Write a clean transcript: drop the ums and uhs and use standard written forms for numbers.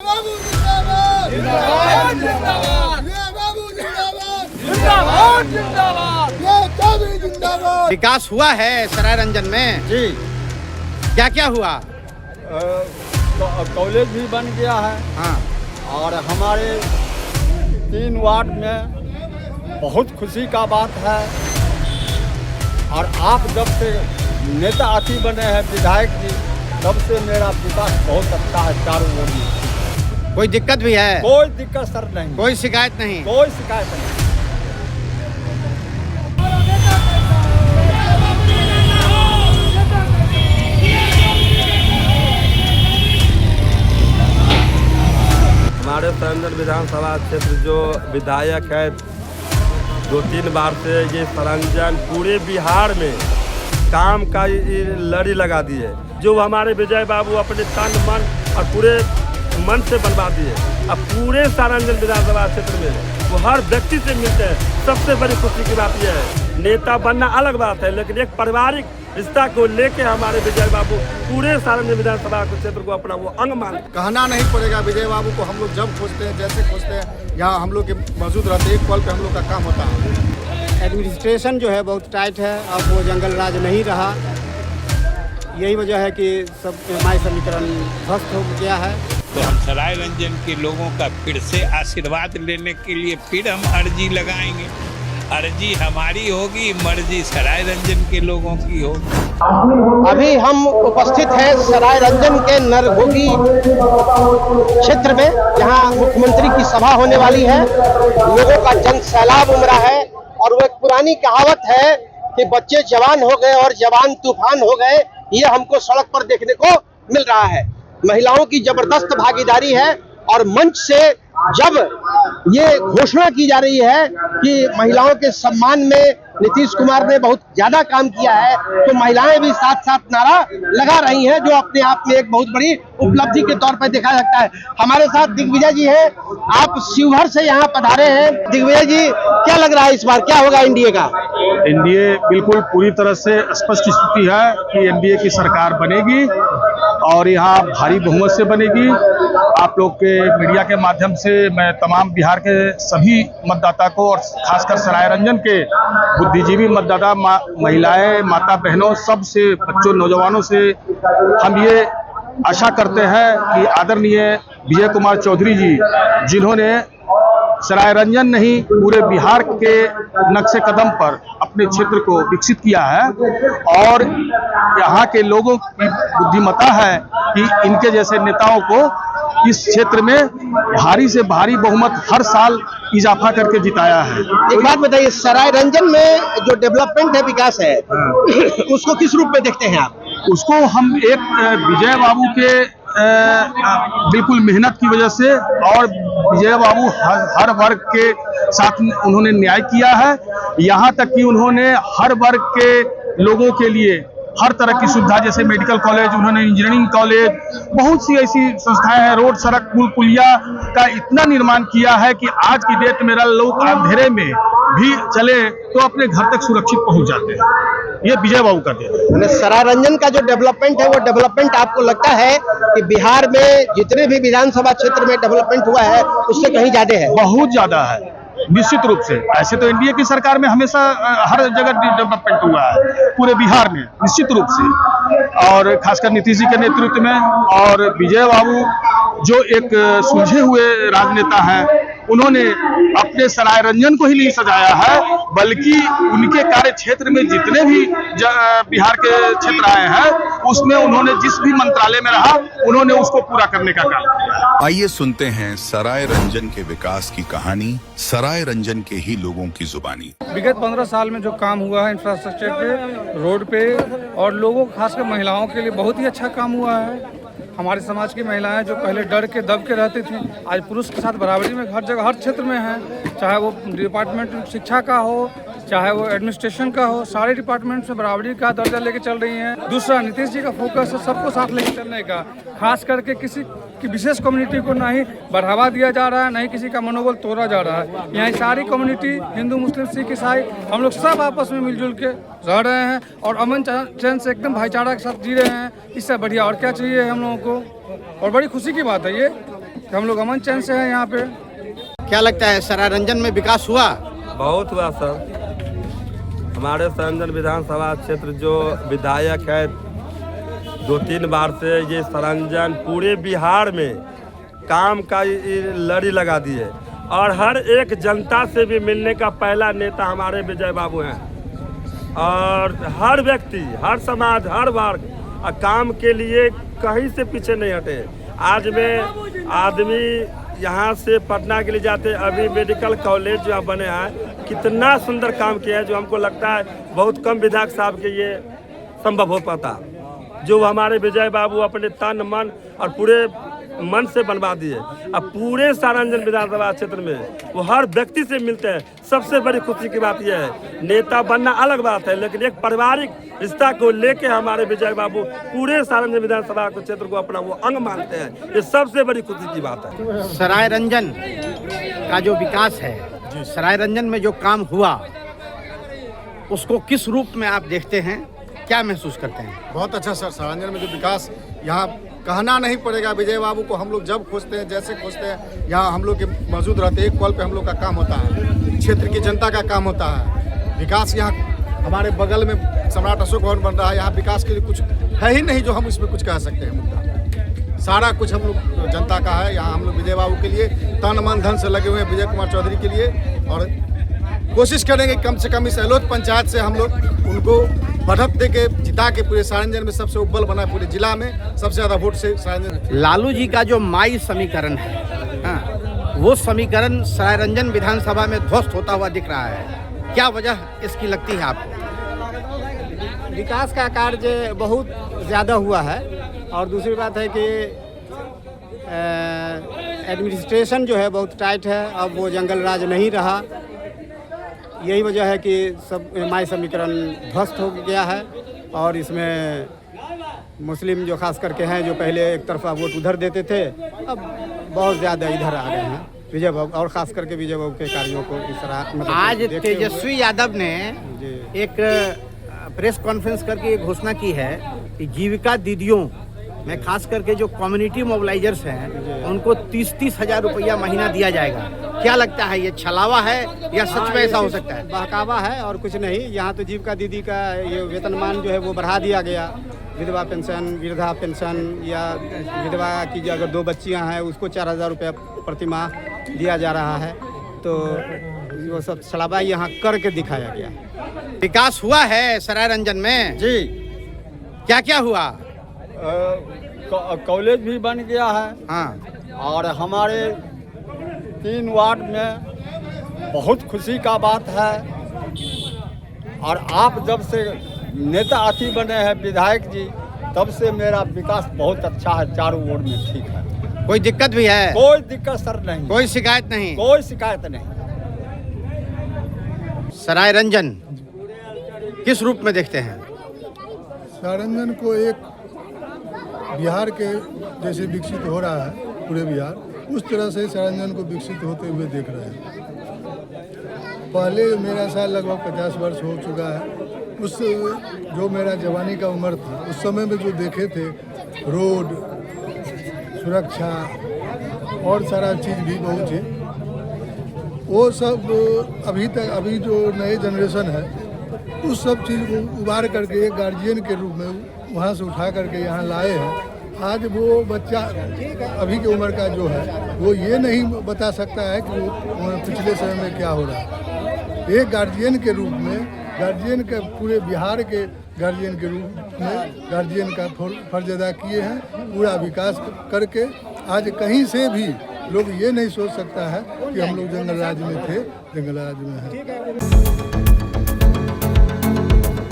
बाबू जिंदाबाद जिंदाबाद जिंदाबाद बाबू जिंदाबाद जिंदाबाद जिंदाबाद जिंदाबाद। विकास हुआ है सरायरंजन में जी। क्या क्या हुआ? कॉलेज भी बन गया है। हाँ। और हमारे 3 वार्ड में बहुत खुशी का बात है। और आप जब से नेता अति बने हैं विधायक जी, तब से मेरा विकास बहुत अच्छा है चारों ओर। कोई दिक्कत भी है? कोई दिक्कत सर नहीं, कोई शिकायत नहीं? कोई शिकायत नहीं। हमारे सरायरंजन विधानसभा क्षेत्र जो विधायक है 2-3 बार से ये सरायरंजन पूरे बिहार में काम का लड़ी लगा दी है। जो हमारे विजय बाबू अपने तन मन और पूरे मन से बनवा दिए। अब पूरे सरायरंजन विधानसभा क्षेत्र में वो हर व्यक्ति से मिलते हैं। सबसे बड़ी खुशी की बात यह है, नेता बनना अलग बात है, लेकिन एक पारिवारिक रिश्ता को लेके हमारे विजय बाबू पूरे सरायरंजन विधानसभा क्षेत्र को अपना वो अंग मान। कहना नहीं पड़ेगा, विजय बाबू को हम लोग जब खोजते हैं, जैसे खोजते हैं, यहाँ हम लोग के मौजूद रहते हैं। एक पल पे हम लोग का काम होता है। एडमिनिस्ट्रेशन जो है बहुत टाइट है। अब वो जंगल राज नहीं रहा। यही वजह है कि सब एमआई समीकरण ध्वस्त हो गया है। तो हम सरायरंजन के लोगों का फिर से आशीर्वाद लेने के लिए फिर हम अर्जी लगाएंगे। अर्जी हमारी होगी, मर्जी सरायरंजन के लोगों की होगी। अभी हम उपस्थित हैं सरायरंजन के नरघोगी क्षेत्र में, जहां मुख्यमंत्री की सभा होने वाली है। लोगों का जन सैलाब उमड़ा है और वो एक पुरानी कहावत है कि बच्चे जवान हो गए और जवान तूफान हो गए। ये हमको सड़क पर देखने को मिल रहा है। महिलाओं की जबरदस्त भागीदारी है और मंच से जब ये घोषणा की जा रही है कि महिलाओं के सम्मान में नीतीश कुमार ने बहुत ज्यादा काम किया है, तो महिलाएं भी साथ साथ नारा लगा रही हैं, जो अपने आप में एक बहुत बड़ी उपलब्धि के तौर पर देखा जाता है। हमारे साथ दिग्विजय जी हैं, आप शिवहर से यहाँ पधारे हैं। दिग्विजय जी, क्या लग रहा है इस बार क्या होगा एनडीए का? एनडीए बिल्कुल पूरी तरह से स्पष्ट स्थिति है कि एनडीए की सरकार बनेगी और यहाँ भारी बहुमत से बनेगी। आप लोग के मीडिया के माध्यम से मैं तमाम बिहार के सभी मतदाता को और खासकर सरायरंजन के बुद्धिजीवी मतदाता महिलाएं, माता बहनों, सब से, बच्चों, नौजवानों से हम ये आशा करते हैं कि आदरणीय विजय कुमार चौधरी जी, जिन्होंने सरायरंजन नहीं पूरे बिहार के नक्शे कदम पर अपने क्षेत्र को विकसित किया है और यहाँ के लोगों की बुद्धिमत्ता है कि इनके जैसे नेताओं को इस क्षेत्र में भारी से भारी बहुमत हर साल इजाफा करके जिताया है। एक बात बताइए, सरायरंजन में जो डेवलपमेंट है, विकास है, उसको किस रूप में देखते हैं आप? उसको हम एक विजय बाबू के बिल्कुल मेहनत की वजह से और विजय बाबू हर वर्ग के साथ उन्होंने न्याय किया है। यहाँ तक कि उन्होंने हर वर्ग के लोगों के लिए हर तरह की सुविधा, जैसे मेडिकल कॉलेज, उन्होंने इंजीनियरिंग कॉलेज, बहुत सी ऐसी संस्थाएं हैं, रोड, सड़क, पुल, पुलिया का इतना निर्माण किया है कि आज की डेट में लोग अंधेरे में भी चले तो अपने घर तक सुरक्षित पहुंच जाते हैं। ये विजय बाबू का देन है। सरायरंजन का जो डेवलपमेंट है, वो डेवलपमेंट आपको लगता है कि बिहार में जितने भी विधानसभा क्षेत्र में डेवलपमेंट हुआ है उससे कहीं ज्यादा है? बहुत ज्यादा है, निश्चित रूप से। ऐसे तो एनडीए की सरकार में हमेशा हर जगह डेवलपमेंट हुआ है पूरे बिहार में, निश्चित रूप से, और खासकर नीतीश जी के नेतृत्व में। और विजय बाबू जो एक सुलझे हुए राजनेता हैं, उन्होंने अपने सरायरंजन को ही नहीं सजाया है, बल्कि उनके कार्य क्षेत्र में जितने भी बिहार के क्षेत्र आए हैं, उसमें उन्होंने जिस भी मंत्रालय में रहा, उन्होंने उसको पूरा करने का काम किया। आइए सुनते हैं सरायरंजन के विकास की कहानी, सरायरंजन के ही लोगों की जुबानी। विगत 15 साल में जो काम हुआ है इंफ्रास्ट्रक्चर पे, रोड पे, और लोगों खासकर महिलाओं के लिए बहुत ही अच्छा काम हुआ है। हमारे समाज की महिलाएं जो पहले डर के दब के रहती थी, आज पुरुष के साथ बराबरी में हर जगह हर क्षेत्र में है। चाहे वो डिपार्टमेंट शिक्षा का हो, चाहे वो एडमिनिस्ट्रेशन का हो, सारे डिपार्टमेंट में बराबरी का दर्जा लेके चल रही हैं। दूसरा, नीतीश जी का फोकस है सबको साथ लेके चलने का। खास करके किसी की विशेष कम्युनिटी को ना ही बढ़ावा दिया जा रहा है, ना ही किसी का मनोबल तोड़ा जा रहा है। यहाँ सारी कम्युनिटी, हिंदू, मुस्लिम, सिख, ईसाई, हम लोग सब आपस में मिलजुल के रह रहे हैं और अमन चैन से एकदम भाईचारा के साथ जी रहे हैं। इससे बढ़िया और क्या चाहिए हम लोगों को? और बड़ी खुशी की बात है ये कि हम लोग अमन चैन से हैं यहाँ पे। क्या लगता है सराय रंजन में विकास हुआ? बहुत हुआ सर। हमारे सरायरंजन विधानसभा क्षेत्र जो विधायक है 2-3 बार से ये सरायरंजन पूरे बिहार में काम का लड़ी लगा दी है और हर एक जनता से भी मिलने का पहला नेता हमारे विजय बाबू हैं और हर व्यक्ति, हर समाज, हर वर्ग काम के लिए कहीं से पीछे नहीं हटे। आज में आदमी यहाँ से पटना के लिए जाते, अभी मेडिकल कॉलेज जो बने हैं कितना सुंदर काम किया है, जो हमको लगता है बहुत कम विधायक साहब के ये संभव हो पाता, जो हमारे विजय बाबू अपने तन मन और पूरे मन से बनवा दिए। अब पूरे सरायरंजन विधानसभा क्षेत्र में वो हर व्यक्ति से मिलते हैं। सबसे बड़ी खुशी की बात यह है, नेता बनना अलग बात है, लेकिन एक पारिवारिक रिश्ता को लेके हमारे विजय बाबू पूरे सरायरंजन विधानसभा के क्षेत्र को अपना वो अंग मानते हैं। ये सबसे बड़ी खुशी की बात है। सरायरंजन का जो विकास है, सरायरंजन में जो काम हुआ, उसको किस रूप में आप देखते हैं, क्या महसूस करते हैं? बहुत अच्छा सर, सरायरंजन में जो विकास, यहाँ कहना नहीं पड़ेगा। विजय बाबू को हम लोग जब खोजते हैं, जैसे खोजते हैं, यहाँ हम लोग के मौजूद रहते हैं। एक कॉल पे हम लोग का काम होता है, क्षेत्र की जनता का काम होता है। विकास यहाँ हमारे बगल में सम्राट अशोक भवन बन रहा है, यहाँ विकास के लिए कुछ है ही नहीं जो हम इसमें कुछ कह सकते हैं। मुद्दा सारा कुछ हम लोग जनता का है। यहाँ हम लोग विजय बाबू के लिए तन मन धन से लगे हुए हैं, विजय कुमार चौधरी के लिए, और कोशिश करेंगे कम से कम इस अहलोद पंचायत से हम लोग उनको बढ़त दे के जिता के पूरे सरायरंजन में सबसे अव्वल बना, पूरे जिला में सबसे ज़्यादा वोट से सरायरंजन। लालू जी का जो माई समीकरण है, हाँ, वो समीकरण सरायरंजन विधानसभा में ध्वस्त होता हुआ दिख रहा है। क्या वजह इसकी लगती है आपको? विकास का कार्य बहुत ज़्यादा हुआ है और दूसरी बात है कि एडमिनिस्ट्रेशन जो है बहुत टाइट है। अब वो जंगल राज नहीं रहा, यही वजह है कि सब माई समीकरण ध्वस्त हो गया है। और इसमें मुस्लिम जो खास करके हैं, जो पहले एक तरफा वोट उधर देते थे, अब बहुत ज़्यादा इधर आ गए हैं विजय बाबू, और खास करके विजय बाबू के कार्यों को इस तरह मतलब आज तेजस्वी यादव ने एक प्रेस कॉन्फ्रेंस करके एक घोषणा की है कि जीविका दीदियों में खास करके जो कम्युनिटी मोबिलाइजर्स हैं उनको 30-30 हज़ार रुपया महीना दिया जाएगा। क्या लगता है, ये छलावा है या सच में ऐसा हो सकता है? बहकावा है और कुछ नहीं। यहाँ तो जीविका दीदी का ये वेतनमान जो है वो बढ़ा दिया गया। विधवा पेंशन, वृद्धा पेंशन, या विधवा की जो अगर 2 बच्चियाँ हैं उसको 4,000 रुपया प्रति माह दिया जा रहा है। तो वो सब छलावा यहाँ करके दिखाया गया। विकास हुआ है सरायरंजन में जी। क्या क्या हुआ? कॉलेज भी बन गया है, हाँ, और हमारे 3 वार्ड में बहुत खुशी का बात है। और आप जब से नेता अति बने हैं विधायक जी, तब से मेरा विकास बहुत अच्छा है, चारों वार्ड में ठीक है। कोई दिक्कत भी है? कोई दिक्कत सर नहीं, कोई शिकायत नहीं? कोई शिकायत नहीं। सरायरंजन किस रूप में देखते हैं? सरायरंजन को एक बिहार के जैसे विकसित हो रहा है पूरे बिहार, उस तरह से सरायरंजन को विकसित होते हुए देख रहे हैं। पहले मेरा साल लगभग 50 वर्ष हो चुका है। उस जो मेरा जवानी का उम्र था, उस समय में जो देखे थे, रोड, सुरक्षा और सारा चीज़ भी बहुत है, वो सब अभी जो नए जनरेशन है उस सब चीज़ को उबार करके एक गार्जियन के रूप में वहाँ से उठा करके यहाँ लाए हैं। आज वो बच्चा अभी की उम्र का जो है वो ये नहीं बता सकता है कि पिछले समय में क्या हो रहा है। एक गार्जियन के रूप में, गार्जियन के पूरे बिहार के गार्जियन के रूप में गार्जियन का फर्ज अदा किए हैं। पूरा विकास करके आज कहीं से भी लोग ये नहीं सोच सकता है कि हम लोग जंगल राज में थे, जंगल राज में हैं।